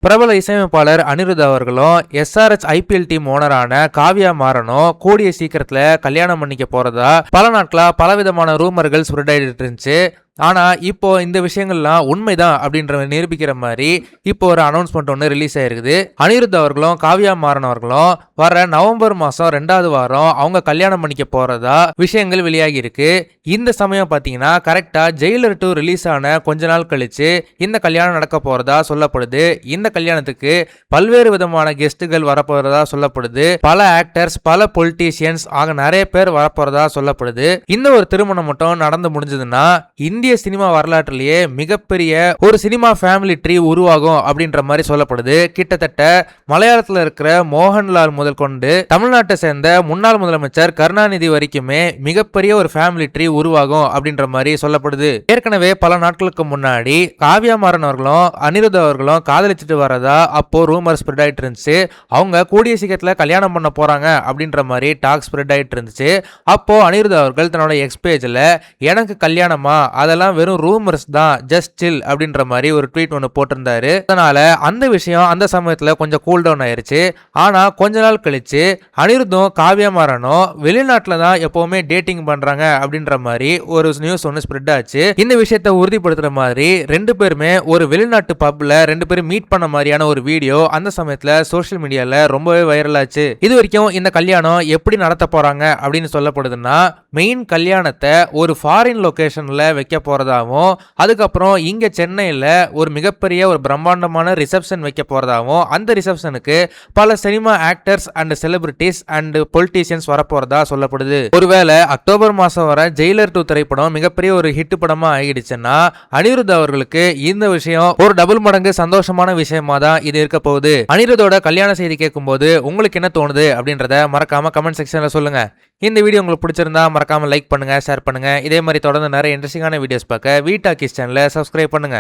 பிரபல இசையமைப்பாளர் அனிருத் அவர்களும் எஸ்ஆர்எச் ஐபிஎல் டீம் ஓனரான காவ்யா மாறனும் கூடிய சீக்கிரத்துல கல்யாணம் பண்ணிக்க போறதா பல நாட்களா பலவிதமான ரூமர்கள் சுருட்டாயிட்டு இருந்துச்சு. ஆனா இப்போ இந்த விஷயங்கள்லாம் உண்மைதான் அப்படின்ற நிரூபிக்கிற மாதிரி இப்போ ஒரு அனௌன்ஸ்மெண்ட் ஒன்று ரிலீஸ் ஆயிருக்குது. அனிருத் அவர்களும் காவ்யா மாறன் அவர்களும் வர நவம்பர் மாசம் 2வது வாரம் அவங்க கல்யாணம் பண்ணிக்க போறதா விஷயங்கள் வெளியாகி இருக்கு. இந்த சமயம் பாத்தீங்கன்னா கரெக்டா ஜெயிலர் 2 ரிலீஸ் ஆன கொஞ்ச நாள் கழிச்சு இந்த கல்யாணம் நடக்க போறதா சொல்லப்படுது. இந்த கல்யாணத்துக்கு பல்வேறு விதமான கெஸ்டுகள் வரப்போறதா சொல்லப்படுது. பல ஆக்டர்ஸ், பல பொலிட்டீஷியன்ஸ் ஆக நிறைய பேர் வரப்போறதா சொல்லப்படுது. இந்த ஒரு திருமணம் மட்டும் நடந்து முடிஞ்சதுன்னா இந்திய சினிமா வரலாற்றிலேயே மிகப்பெரிய ஒரு சினிமா ஃபேமிலி ட்ரீ உருவாகும் அப்படின்ற மாதிரி சொல்லப்படுது. கிட்டத்தட்ட மலையாளத்தில் இருக்கிற மோகன்லால் முதல் கொண்டு தமிழ்நாட்டை சேர்ந்த முன்னாள் முதலமைச்சர் கருணாநிதி வரைக்குமே மிகப்பெரிய ஒரு ஃபேமிலி ட்ரீ உருவாகும் அப்படின்ற மாதிரி சொல்லப்படுது. ஏற்கனவே பல நாட்களுக்கு முன்னாடி காவ்யா மாறன் அவர்களும் அனிருத் அவர்களும் காதலிச்சுட்டு வரதா அப்போ ரூமர் ஸ்ப்ரெட் ஆயிட்டு இருந்துச்சு. அவங்க கூடிய சீக்கிரத்தில் கல்யாணம் பண்ண போறாங்க அப்படின்ற மாதிரி டாக் ஸ்ப்ரெட் ஆயிட்டு இருந்துச்சு. அப்போ அனிருத் அவர்கள் தன்னோட எக்ஸ் பேஜ்ல எனக்கு கல்யாணமா அதெல்லாம் வெறும் ரூமர்ஸ் தான், ஜஸ்ட் சில் அப்படின்ற மாதிரி ஒரு ட்வீட் ஒன்று போட்டிருந்தாரு. அதனால அந்த விஷயம் அந்த சமயத்துல கொஞ்சம் கூல் டவுன் ஆயிருச்சு. ஆனா கொஞ்ச நாள் கழிச்சு அனிருத்தும் காவ்யா மாறனும் வெளிநாட்டுல தான் எப்பவுமே டேட்டிங் பண்றாங்க அப்படின்ற மாதிரி ஒரு நியூஸ் ஒன்று ஸ்ப்ரெட் ஆச்சு. இந்த விஷயத்தை உறுதிப்படுத்துற மாதிரி ரெண்டு பேருமே ஒரு வெளிநாட்டு பப்ல ரெண்டு பேரும் மீட் பண்ண மாதிரியான ஒரு வீடியோ அந்த சமயத்துல சோசியல் மீடியால ரொம்பவே வைரல் ஆச்சு. இது வரைக்கும் இந்த கல்யாணம் எப்படி நடத்த போறாங்க அப்படின்னு சொல்லப்படுதுன்னா மெயின் கல்யாணத்தை ஒரு ஃபாரின் லொகேஷன்ல வைக்க போறதாவும், அதுக்கப்புறம் இங்க சென்னையில ஒரு மிகப்பெரிய ஒரு பிரம்மாண்டமான ரிசப்ஷன் வைக்க போறதாவும், அந்த ரிசப்ஷனுக்கு பல cinema actors and celebrities and politicians வரப்போறதா சொல்லப்படுது. ஒருவேளை அக்டோபர் மாசம் வர ஜெயிலர் 2 திரைப்படம் மிகப்பெரிய ஒரு ஹிட் படமா ஆகிடுச்சுன்னா அனிருத் அவர்களுக்கு இந்த விஷயம் ஒரு டபுள் மடங்கு சந்தோஷமான விஷயமா தான் இது இருக்க போகுது. அனிருத்தோட கல்யாண செய்தி கேட்கும் போது உங்களுக்கு என்ன தோணுது அப்படின்றத மறக்காம கமெண்ட் செக்ஷன்ல சொல்லுங்க. இந்த வீடியோ உங்களுக்கு பிடிச்சிருந்தா மறக்காம லைக் பண்ணுங்க, ஷேர் பண்ணுங்க. இதே மாதிரி தொடர்ந்து நிறைய இன்ட்ரெஸ்டிங்கான வீடியோஸ் பார்க்க வீ டாக்கீஸ் சேனலை சப்ஸ்கிரைப் பண்ணுங்க.